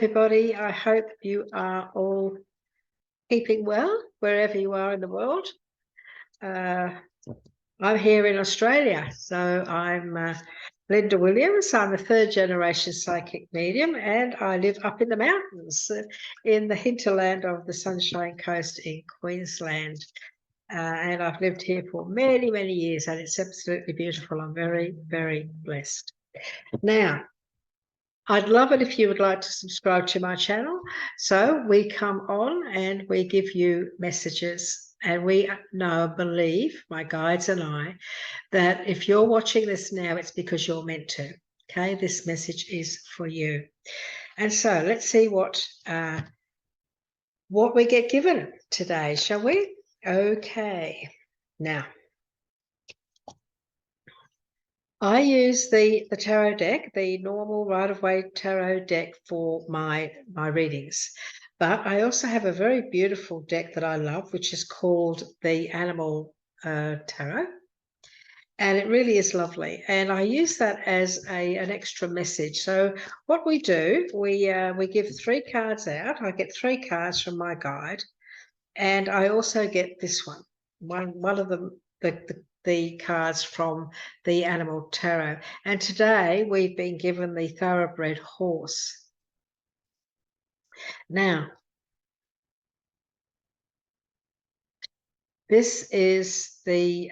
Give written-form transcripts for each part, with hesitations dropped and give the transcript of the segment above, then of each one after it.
everybody. I hope you are all keeping well wherever you are in the world. I'm here in Australia, so I'm Linda Williams. I'm a third-generation psychic medium, and I live up in the mountains in the hinterland of the Sunshine Coast in Queensland. And I've lived here for many, many years, and it's absolutely beautiful. I'm very, very blessed. Now, I'd love it if you would like to subscribe to my channel. So we come on and we give you messages, and we believe, my guides and I, that if you're watching this now, it's because you're meant to. Okay, this message is for you. And so let's see what we get given today, shall we? Okay, now I use the tarot deck, the normal Rider-Waite tarot deck for my readings. But I also have a very beautiful deck that I love, which is called the Animal Tarot. And it really is lovely. And I use that as an extra message. So what we do, we give 3 cards out. I get 3 cards from my guide. And I also get this one. One of them, the cards from the Animal Tarot. And today we've been given the Thoroughbred Horse. Now, this is the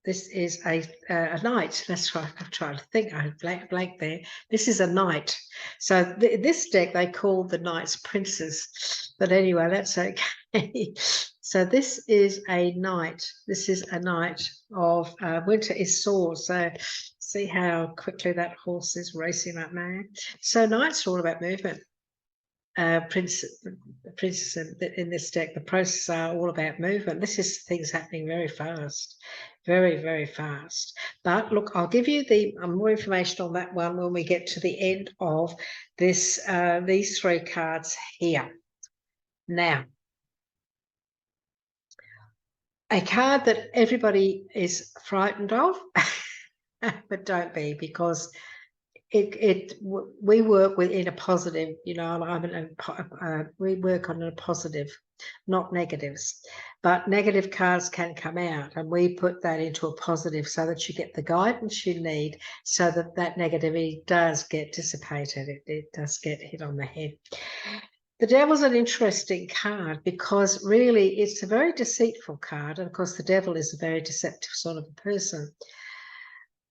this is a knight. That's right. I'm trying to think. I had blank there. This is a knight. So this deck they call the Knight's Princes. But anyway, that's okay. So this is a knight. This is a knight of winter is sore. So see how quickly that horse is racing up now. So knights are all about movement. Princess in this deck, the processes are all about movement. This is things happening very fast, very, very fast. But look, I'll give you more information on that one when we get to the end of this these 3 cards here. Now, a card that everybody is frightened of, but don't be, because we work in a positive, you know. We work on a positive, not negatives, but negative cards can come out, and we put that into a positive so that you get the guidance you need, so that negativity does get dissipated. It does get hit on the head. The Devil's an interesting card because really it's a very deceitful card, and of course the Devil is a very deceptive sort of a person,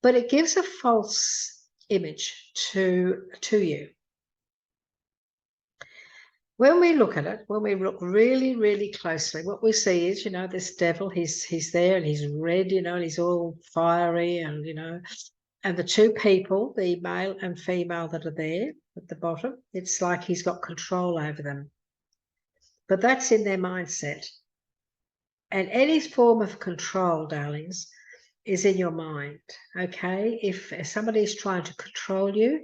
but it gives a false image to you. When we look at it, when we look really, really closely, what we see is, you know, this devil, he's there and he's red, you know, and he's all fiery, and, you know, and the 2 people, the male and female that are there at the bottom, it's like he's got control over them. But that's in their mindset. And any form of control, darlings, is in your mind, okay? If somebody's trying to control you,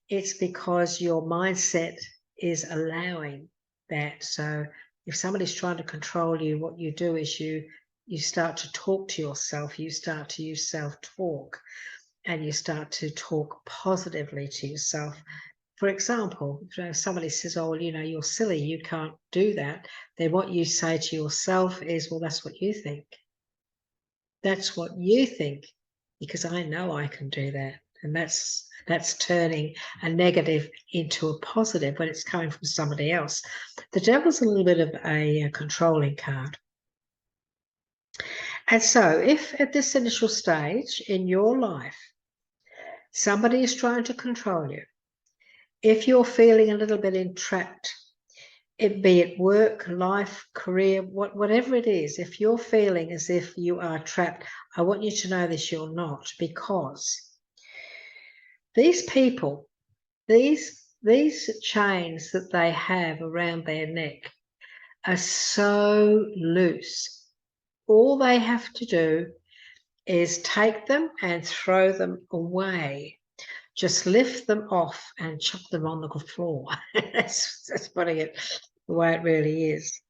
it's because your mindset is allowing that. So if somebody's trying to control you, what you do is you start to talk to yourself, you start to use self-talk, and you start to talk positively to yourself. For example, if somebody says, oh, you know, you're silly, you can't do that, then what you say to yourself is, well, that's what you think. That's what you think, because I know I can do that. And that's turning a negative into a positive when it's coming from somebody else. The Devil's a little bit of a controlling card. And so if at this initial stage in your life, somebody is trying to control you, if you're feeling a little bit entrapped, be it work, life, career, whatever it is, if you're feeling as if you are trapped, I want you to know this, you're not, because these people, these chains that they have around their neck are so loose. All they have to do is take them and throw them away. Just lift them off and chuck them on the floor. that's putting it the way it really is.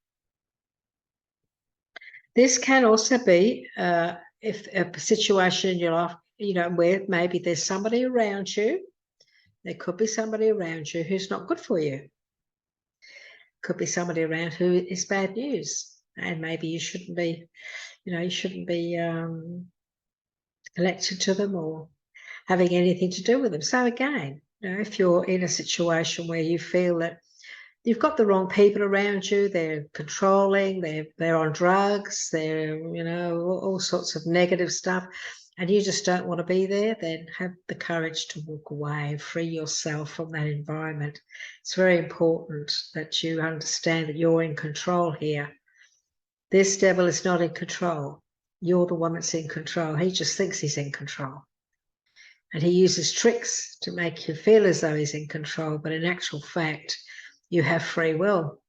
This can also be if a situation in your life, you know, where maybe there's somebody around you There could be somebody around you who's not good for you. Could be somebody around who is bad news, and maybe you shouldn't be, you shouldn't be connected to them or having anything to do with them. So again, if you're in a situation where you feel that you've got the wrong people around you, they're controlling, they're on drugs, they're, all sorts of negative stuff, and you just don't want to be there, then have the courage to walk away and free yourself from that environment. It's very important that you understand that you're in control here. This devil is not in control. You're the one that's in control. He just thinks he's in control. And he uses tricks to make you feel as though he's in control, but in actual fact, you have free will.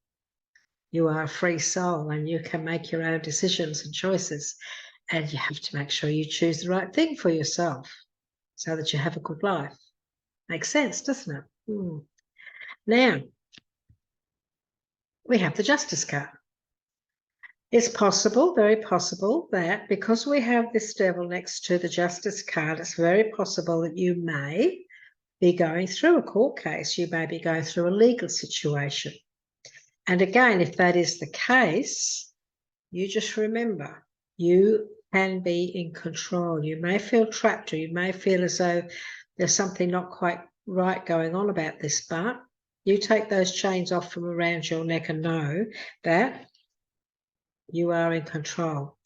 You are a free soul, and you can make your own decisions and choices. And you have to make sure you choose the right thing for yourself so that you have a good life. Makes sense, doesn't it? Now, we have the Justice card. It's possible, very possible, that because we have this devil next to the Justice card, it's very possible that you may be going through a court case. You may be going through a legal situation. And again, if that is the case, you just remember, you can be in control. You may feel trapped, or you may feel as though there's something not quite right going on about this, but you take those chains off from around your neck and know that you are in control.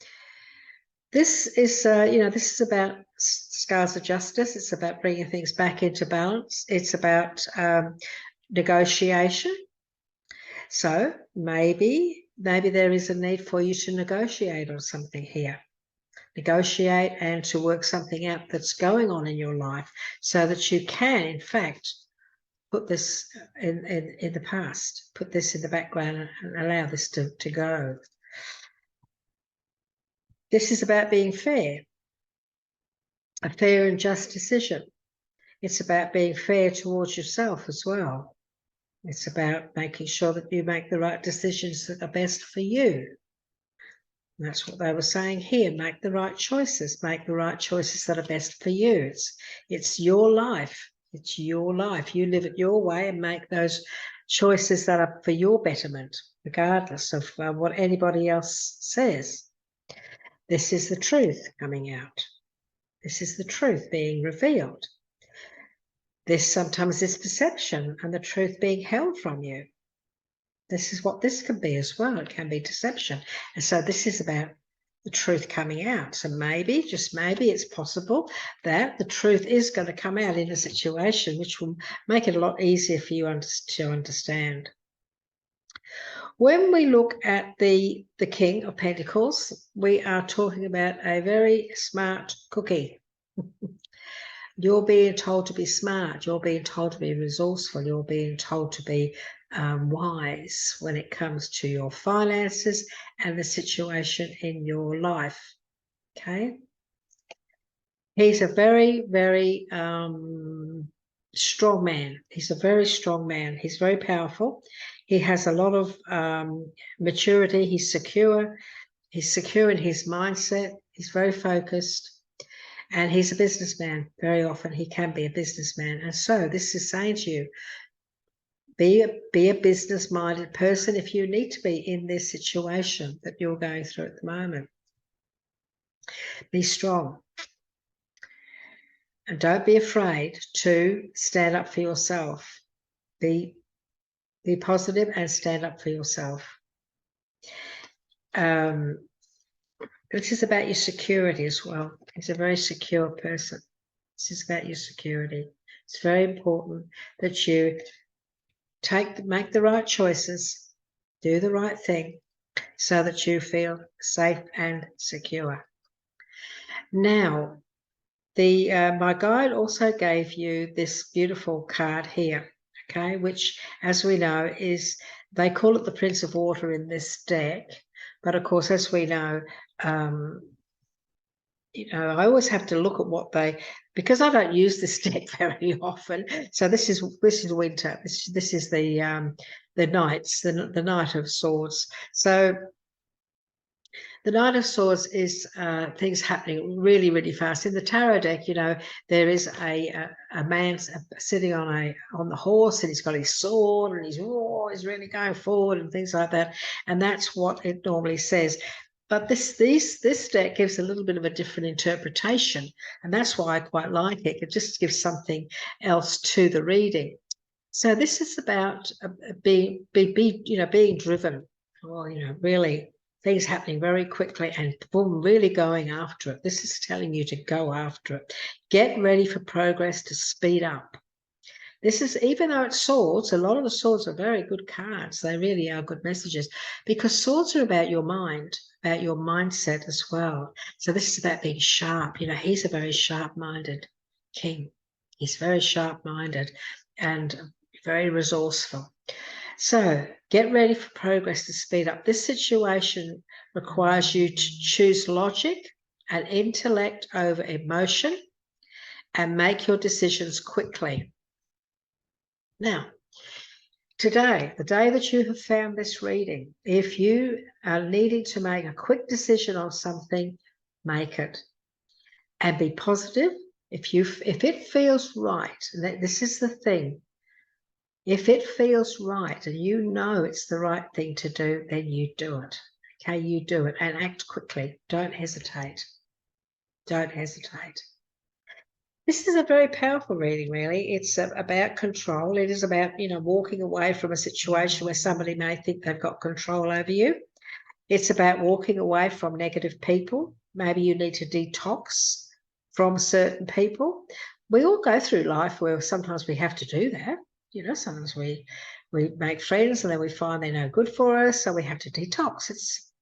This is, this is about scars of justice. It's about bringing things back into balance. It's about negotiation. So maybe there is a need for you to negotiate on something here. Negotiate and to work something out that's going on in your life so that you can, in fact, put this in the past, put this in the background and allow this to go. This is about being fair, a fair and just decision. It's about being fair towards yourself as well. It's about making sure that you make the right decisions that are best for you. And that's what they were saying here. Make the right choices. Make the right choices that are best for you. It's your life. It's your life. You live it your way and make those choices that are for your betterment, regardless of what anybody else says. This is the truth coming out. This is the truth being revealed. This sometimes is perception and the truth being held from you. This is what this can be as well. It can be deception. And so this is about the truth coming out. So maybe, just maybe, it's possible that the truth is going to come out in a situation which will make it a lot easier for you to understand. When we look at the King of Pentacles, we are talking about a very smart cookie. You're being told to be smart. You're being told to be resourceful. You're being told to be wise when it comes to your finances and the situation in your life. Okay. He's a very, very strong man. He's a very strong man. He's very powerful. He has a lot of maturity. He's secure. He's secure in his mindset. He's very focused. And he's a businessman. Very often he can be a businessman. And so this is saying to you, be a business-minded person if you need to be in this situation that you're going through at the moment. Be strong. And don't be afraid to stand up for yourself. Be positive and stand up for yourself. This is about your security as well. He's a very secure person. This is about your security. It's very important that you make the right choices, do the right thing, so that you feel safe and secure. Now, my guide also gave you this beautiful card here, okay, which, as we know, they call it the Prince of Water in this deck. But of course, as we know, I always have to look at because I don't use this deck very often. So this is winter. This is the Knights, the Knight of Swords. So The Knight of Swords is things happening really, really fast. In the tarot deck, you know, there is a man sitting on the horse, and he's got his sword, and he's really going forward and things like that. And that's what it normally says. But this deck gives a little bit of a different interpretation, and that's why I quite like it. It just gives something else to the reading. So this is about being driven, or really things happening very quickly and boom, really going after it. This is telling you to go after it. Get ready for progress to speed up. This is, even though it's swords, a lot of the swords are very good cards. They really are good messages, because swords are about your mind, about your mindset as well. So this is about being sharp. You know, he's a very sharp-minded king. He's very sharp-minded and very resourceful. So get ready for progress to speed up. This situation requires you to choose logic and intellect over emotion and make your decisions quickly. Now, today, the day that you have found this reading, if you are needing to make a quick decision on something, make it. And be positive. If it feels right, and this is the thing, if it feels right and you know it's the right thing to do, then you do it. Okay, you do it and act quickly. Don't hesitate. Don't hesitate. This is a very powerful reading, really. It's about control. It is about, walking away from a situation where somebody may think they've got control over you. It's about walking away from negative people. Maybe you need to detox from certain people. We all go through life where sometimes we have to do that. Sometimes we make friends and then we find they're no good for us, so we have to detox.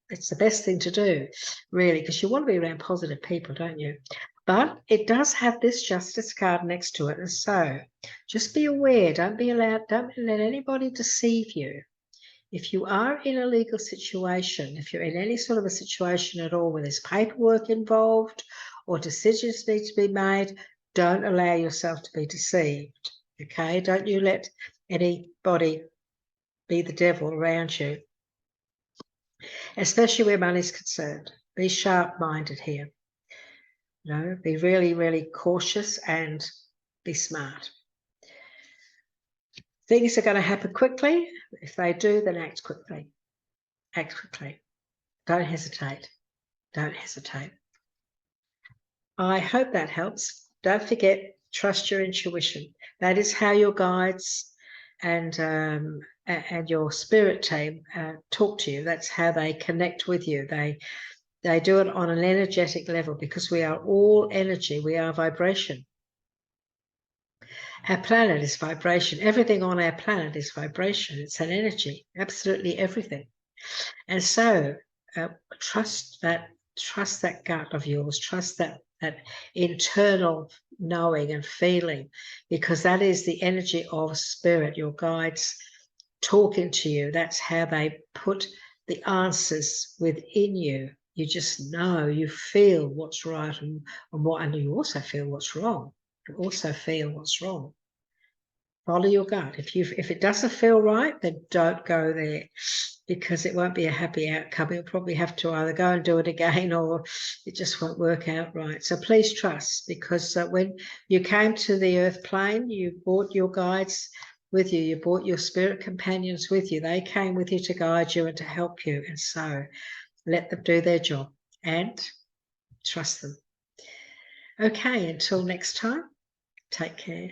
It's the best thing to do, really, because you want to be around positive people, don't you? But it does have this Justice card next to it, and so just be aware. Don't let anybody deceive you. If you are in a legal situation, if you're in any sort of a situation at all where there's paperwork involved or decisions need to be made, don't allow yourself to be deceived, okay? Don't you let anybody be the devil around you, especially where money's concerned. Be sharp-minded here. Be really, really cautious and be smart. Things are going to happen quickly. If they do, then act quickly. Act quickly. Don't hesitate. Don't hesitate. I hope that helps. Don't forget, trust your intuition. That is how your guides and your spirit team talk to you. That's how they connect with you. They do it on an energetic level, because we are all energy. We are vibration. Our planet is vibration. Everything on our planet is vibration. It's an energy, absolutely everything. And so trust that gut of yours, trust that internal knowing and feeling, because that is the energy of spirit, your guides talking to you. That's how they put the answers within you. You just know, you feel what's right and you also feel what's wrong. You also feel what's wrong. Follow your gut. If it doesn't feel right, then don't go there, because it won't be a happy outcome. You'll probably have to either go and do it again, or it just won't work out right. So please trust, because when you came to the earth plane, you brought your guides with you. You brought your spirit companions with you. They came with you to guide you and to help you. And so let them do their job and trust them. Okay, until next time, take care.